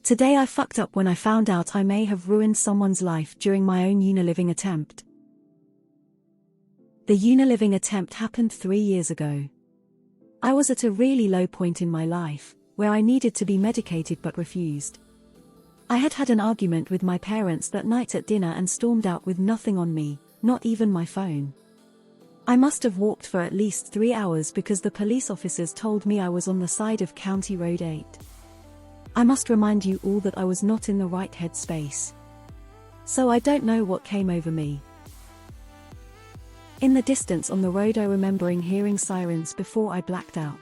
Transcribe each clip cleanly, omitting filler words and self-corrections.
Today I fucked up when I found out I may have ruined someone's life during my own unaliving attempt. The unaliving attempt happened 3 years ago. I was at a really low point in my life, where I needed to be medicated but refused. I had had an argument with my parents that night at dinner and stormed out with nothing on me, not even my phone. I must have walked for at least 3 hours because the police officers told me I was on the side of County Road 8. I must remind you all that I was not in the right headspace. So I don't know what came over me. In the distance on the road I remembering hearing sirens before I blacked out.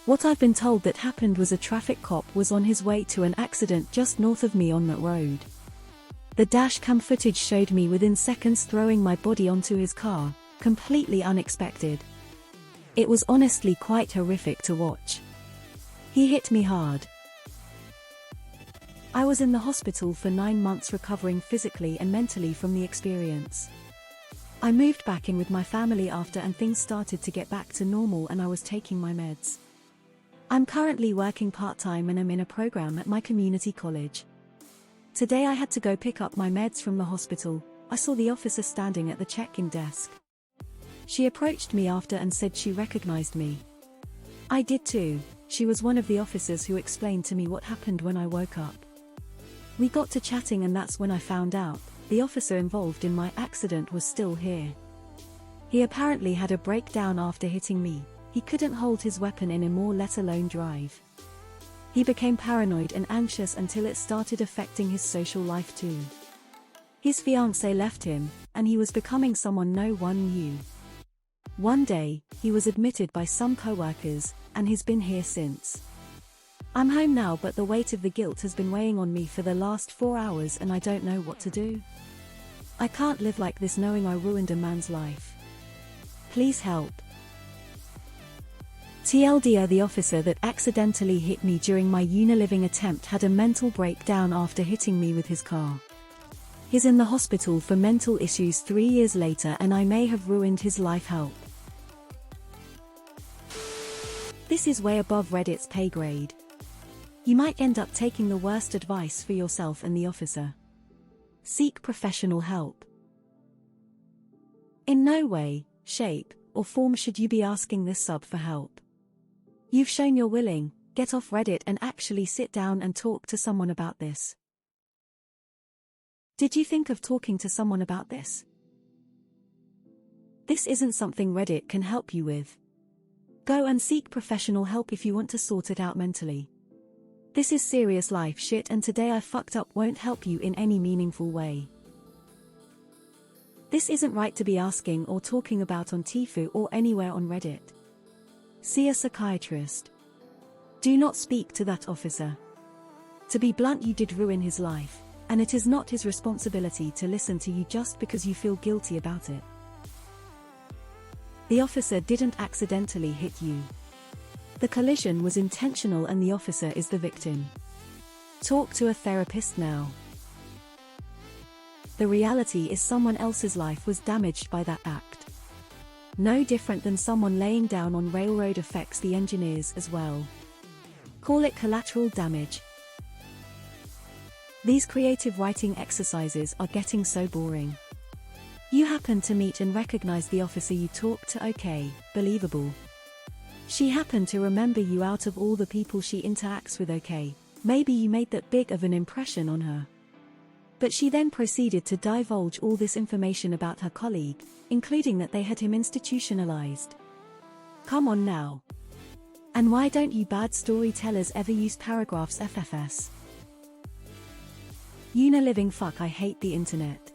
What I've been told that happened was a traffic cop was on his way to an accident just north of me on that road. The dash cam footage showed me within seconds throwing my body onto his car, completely unexpected. It was honestly quite horrific to watch. He hit me hard. I was in the hospital for 9 months recovering physically and mentally from the experience. I moved back in with my family after and things started to get back to normal and I was taking my meds. I'm currently working part-time and I'm in a program at my community college. Today I had to go pick up my meds from the hospital. I saw the officer standing at the check-in desk. She approached me after and said she recognized me. I did too. She was one of the officers who explained to me what happened when I woke up. We got to chatting and that's when I found out the officer involved in my accident was still here. He apparently had a breakdown after hitting me. He couldn't hold his weapon anymore, let alone drive. He became paranoid and anxious until it started affecting his social life too. His fiancée left him, and he was becoming someone no one knew. One day, he was admitted by some coworkers, and he's been here since. I'm home now but the weight of the guilt has been weighing on me for the last 4 hours and I don't know what to do. I can't live like this knowing I ruined a man's life. Please help. TLDR, the officer that accidentally hit me during my unaliving attempt had a mental breakdown after hitting me with his car. He's in the hospital for mental issues 3 years later and I may have ruined his life. Help. This is way above Reddit's pay grade. You might end up taking the worst advice for yourself and the officer. Seek professional help. In no way, shape, or form should you be asking this sub for help. You've shown you're willing, get off Reddit and actually sit down and talk to someone about this. Did you think of talking to someone about this? This isn't something Reddit can help you with. Go and seek professional help if you want to sort it out mentally. This is serious life shit and today I fucked up won't help you in any meaningful way. This isn't right to be asking or talking about on TIFU or anywhere on Reddit. See a psychiatrist. Do not speak to that officer. To be blunt, you did ruin his life, and it is not his responsibility to listen to you just because you feel guilty about it. The officer didn't accidentally hit you. The collision was intentional and the officer is the victim. Talk to a therapist now. The reality is someone else's life was damaged by that act. No different than someone laying down on railroad affects the engineers as well. Call it collateral damage. These creative writing exercises are getting so boring. You happen to meet and recognize the officer you talked to, okay, believable. She happened to remember you out of all the people she interacts with, okay, maybe you made that big of an impression on her. But she then proceeded to divulge all this information about her colleague, including that they had him institutionalized. Come on now. And why don't you bad storytellers ever use paragraphs FFS? Unaliving, fuck, I hate the internet.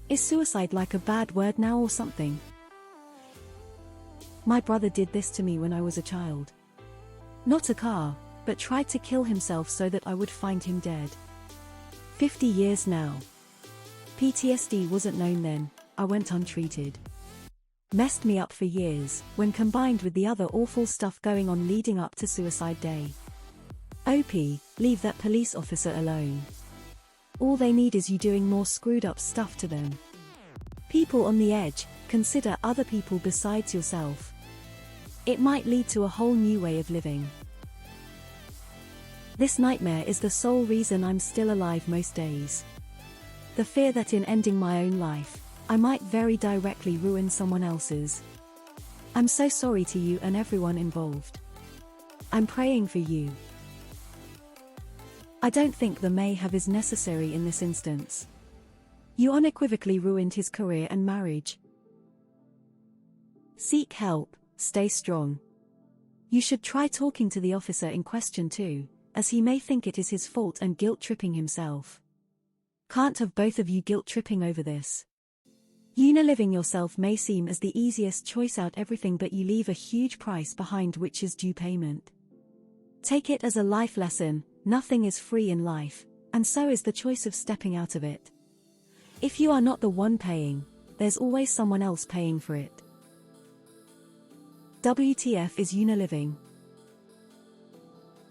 Is suicide like a bad word now or something? My brother did this to me when I was a child. Not a car, but tried to kill himself so that I would find him dead. 50 years now. PTSD wasn't known then, I went untreated. Messed me up for years, when combined with the other awful stuff going on leading up to suicide day. OP, leave that police officer alone. All they need is you doing more screwed up stuff to them. People on the edge, consider other people besides yourself. It might lead to a whole new way of living. This nightmare is the sole reason I'm still alive most days. The fear that in ending my own life, I might very directly ruin someone else's. I'm so sorry to you and everyone involved. I'm praying for you. I don't think the mayhav is necessary in this instance. You unequivocally ruined his career and marriage. Seek help, stay strong. You should try talking to the officer in question too, as he may think it is his fault and guilt-tripping himself. Can't have both of you guilt-tripping over this. Unaliving yourself may seem as the easiest choice out everything, but you leave a huge price behind, which is due payment. Take it as a life lesson, nothing is free in life, and so is the choice of stepping out of it. If you are not the one paying, there's always someone else paying for it. WTF is unaliving?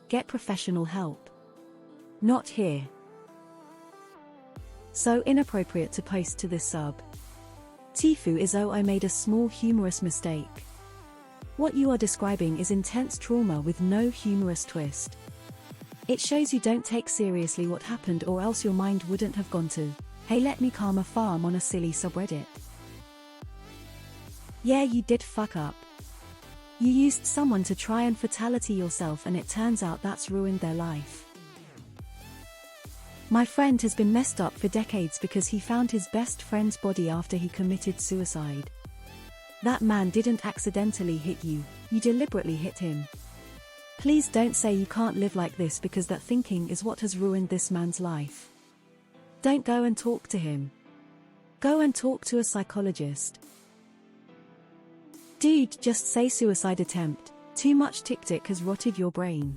Get professional help. Not here. So inappropriate to post to this sub. TIFU is "oh, I made a small humorous mistake." What you are describing is intense trauma with no humorous twist. It shows you don't take seriously what happened, or else your mind wouldn't have gone to, "Hey, let me calm a farm" on a silly subreddit. Yeah, you did fuck up. You used someone to try and fatality yourself, and it turns out that's ruined their life. My friend has been messed up for decades because he found his best friend's body after he committed suicide. That man didn't accidentally hit you, you deliberately hit him. Please don't say you can't live like this, because that thinking is what has ruined this man's life. Don't go and talk to him. Go and talk to a psychologist. Dude, just say suicide attempt. Too much TikTok has rotted your brain.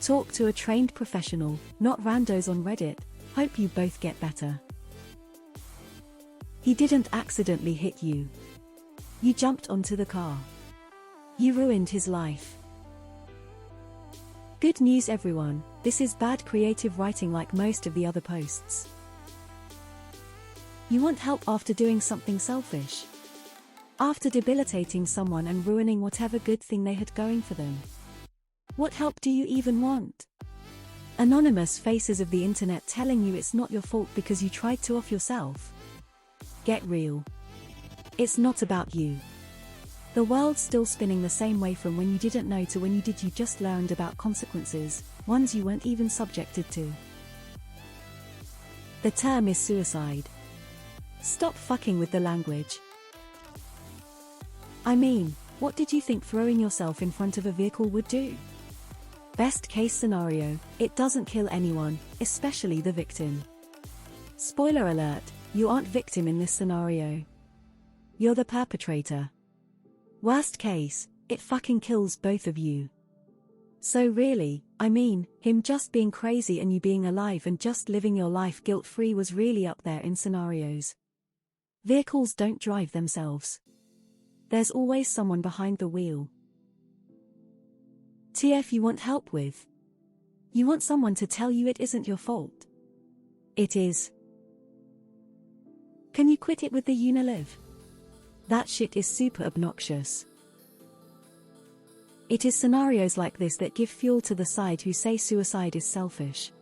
Talk to a trained professional, not randos on Reddit. Hope you both get better. He didn't accidentally hit you. You jumped onto the car. You ruined his life. Good news everyone, this is bad creative writing like most of the other posts. You want help after doing something selfish? After debilitating someone and ruining whatever good thing they had going for them? What help do you even want? Anonymous faces of the internet telling you it's not your fault because you tried to off yourself? Get real. It's not about you. The world's still spinning the same way from when you didn't know to when you did. You just learned about consequences, ones you weren't even subjected to. The term is suicide. Stop fucking with the language. I mean, what did you think throwing yourself in front of a vehicle would do? Best case scenario, it doesn't kill anyone, especially the victim. Spoiler alert, you aren't victim in this scenario. You're the perpetrator. Worst case, it fucking kills both of you. So really, I mean, him just being crazy and you being alive and just living your life guilt-free was really up there in scenarios. Vehicles don't drive themselves. There's always someone behind the wheel. TF you want help with? You want someone to tell you it isn't your fault. It is. Can you quit it with the unalive? That shit is super obnoxious. It is scenarios like this that give fuel to the side who say suicide is selfish.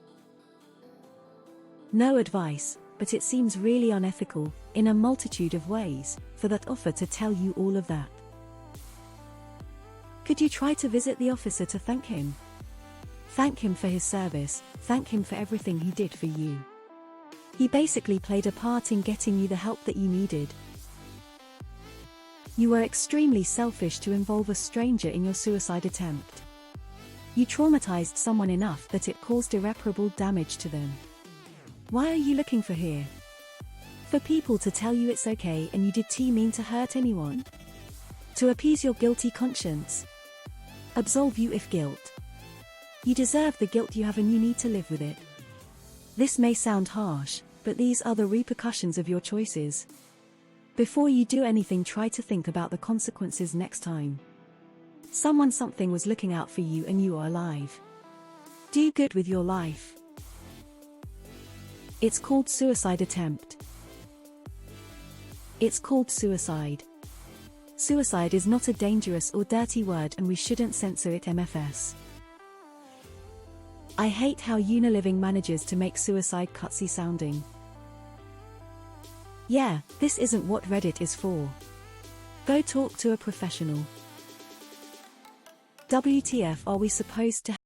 No advice, but it seems really unethical, in a multitude of ways, for that offer to tell you all of that. Could you try to visit the officer to thank him? Thank him for his service, thank him for everything he did for you. He basically played a part in getting you the help that you needed. You were extremely selfish to involve a stranger in your suicide attempt. You traumatized someone enough that it caused irreparable damage to them. Why are you looking for here? For people to tell you it's okay and you did mean to hurt anyone? To appease your guilty conscience? Absolve you if guilt. You deserve the guilt you have and you need to live with it. This may sound harsh, but these are the repercussions of your choices. Before you do anything, try to think about the consequences next time. Someone something was looking out for you and you are alive. Do good with your life. It's called suicide attempt. It's called suicide. Suicide is not a dangerous or dirty word and we shouldn't censor it MFS. I hate how unaliving manages to make suicide cutsy sounding. Yeah, this isn't what Reddit is for. Go talk to a professional. WTF, are we supposed to